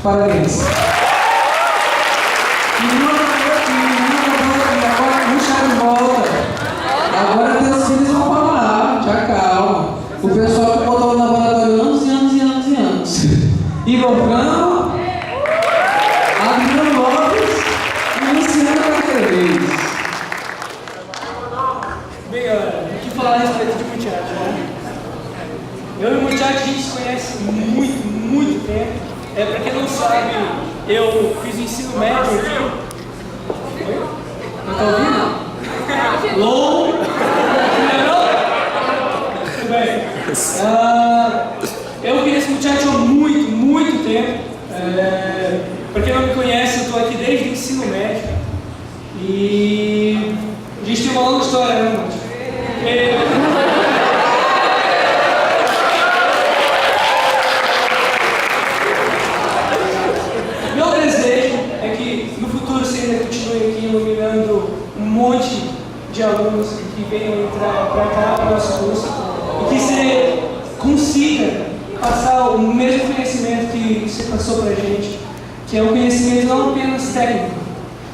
Parabéns. Agora não chega de volta. Agora teus filhos vão falar. Te acalma. O pessoal que botou no laboratório anos e anos e anos e anos. Igor Franco, Adriano Lopes e Luciano Carteiros. Bem, galera, o que falar a respeito de Muchacho, né? Eu e o Muchacho a gente se conhece muito tempo. Pra quem não sabe, eu fiz o ensino médio aqui. Oi? Não tá ouvindo? Low? Tudo bem. Eu conheço o Muchacho há muito tempo. Pra quem não me conhece, eu tô aqui desde o ensino médio. E a gente tem uma longa história, né, Muchacho? Meu desejo é que no futuro você ainda continue aqui iluminando um monte de alunos que venham entrar para cá para o nosso curso e que você consiga passar o mesmo conhecimento que você passou para a gente, que é um conhecimento não apenas técnico,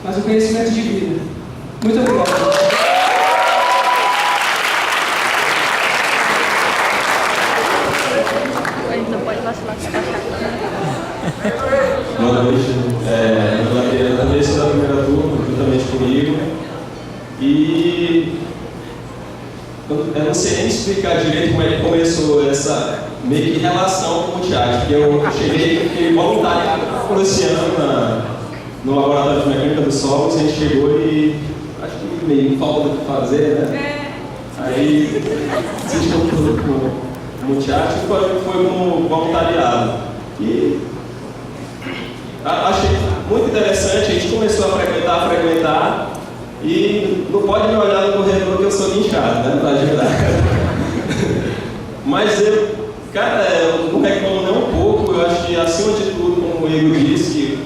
mas um conhecimento de vida. Muito obrigado. Boa noite. Eu também sou da primeira turma, juntamente comigo. E eu não sei nem explicar direito como é que começou essa meio que relação com o teatro, porque eu cheguei, fiquei voluntário por esse ano no Laboratório de Mecânica dos Solos, a gente chegou e acho que meio falta do que fazer, né? Aí se juntou com o teatro e foi como voluntariado. E achei muito interessante, a gente começou a frequentar e não pode me olhar no corredor que eu sou linchado, né, para ajudar. Mas eu não reclamo nem um pouco, eu acho que acima de tudo, como o Igor disse,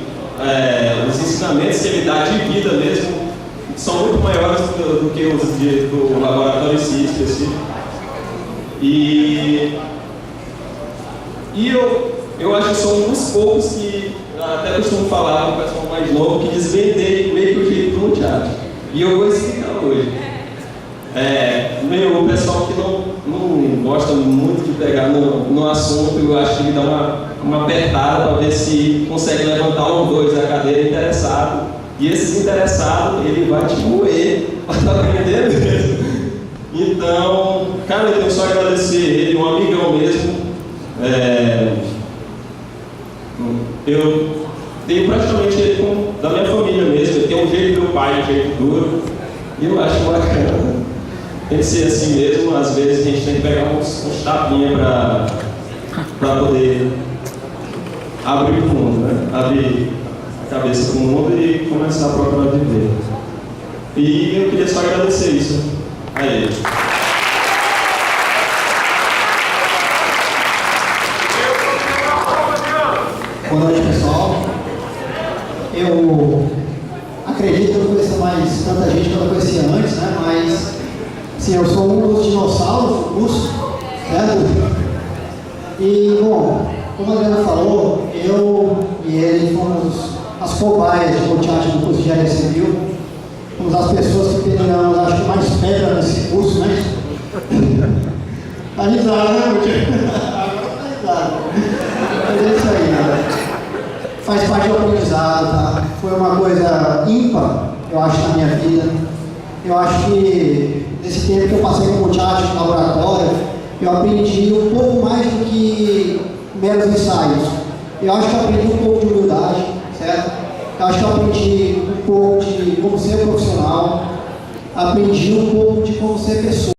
os ensinamentos que ele dá de vida mesmo são muito maiores do que os do laboratório em si específico. E eu acho que sou um dos poucos que até costumo falar com o pessoal mais novo que desvendei meio que o jeito do teatro. E eu vou explicar hoje. O pessoal que não gosta muito de pegar no assunto, eu acho que ele dá uma apertada para ver se consegue levantar um ou dois da cadeira interessado. E esses interessados, ele vai te moer para aprender mesmo. Então, cara, eu tenho só agradecer ele, um amigão mesmo. Eu tenho praticamente ele como da minha família mesmo. Ele tem um jeito do meu pai, um jeito duro. E eu acho bacana. Tem que ser assim mesmo. Às vezes a gente tem que pegar uns tapinhas para poder abrir o mundo, né? Abrir a cabeça para o mundo e começar a procurar viver. E eu queria só agradecer isso a ele. Boa noite, pessoal. Eu acredito que eu não conheço mais tanta gente que eu não conhecia antes, né? Mas, assim, eu sou um dos dinossauros do curso, certo? E, bom, como a Adriana falou, eu e ele fomos as cobaias de Muchacho do curso de engenharia civil. Fomos as pessoas que penduramos, acho que mais pedra nesse curso, né? Tá risada, né, Muchacho? Tá risada. Mas é isso aí, galera. Faz parte do aprendizado, tá? Foi uma coisa ímpar, eu acho, na minha vida. Eu acho que nesse tempo que eu passei com o Muchacho no laboratório, eu aprendi um pouco mais do que meros ensaios. Eu acho que eu aprendi um pouco de humildade, certo? Eu acho que eu aprendi um pouco de como ser profissional, aprendi um pouco de como ser pessoa.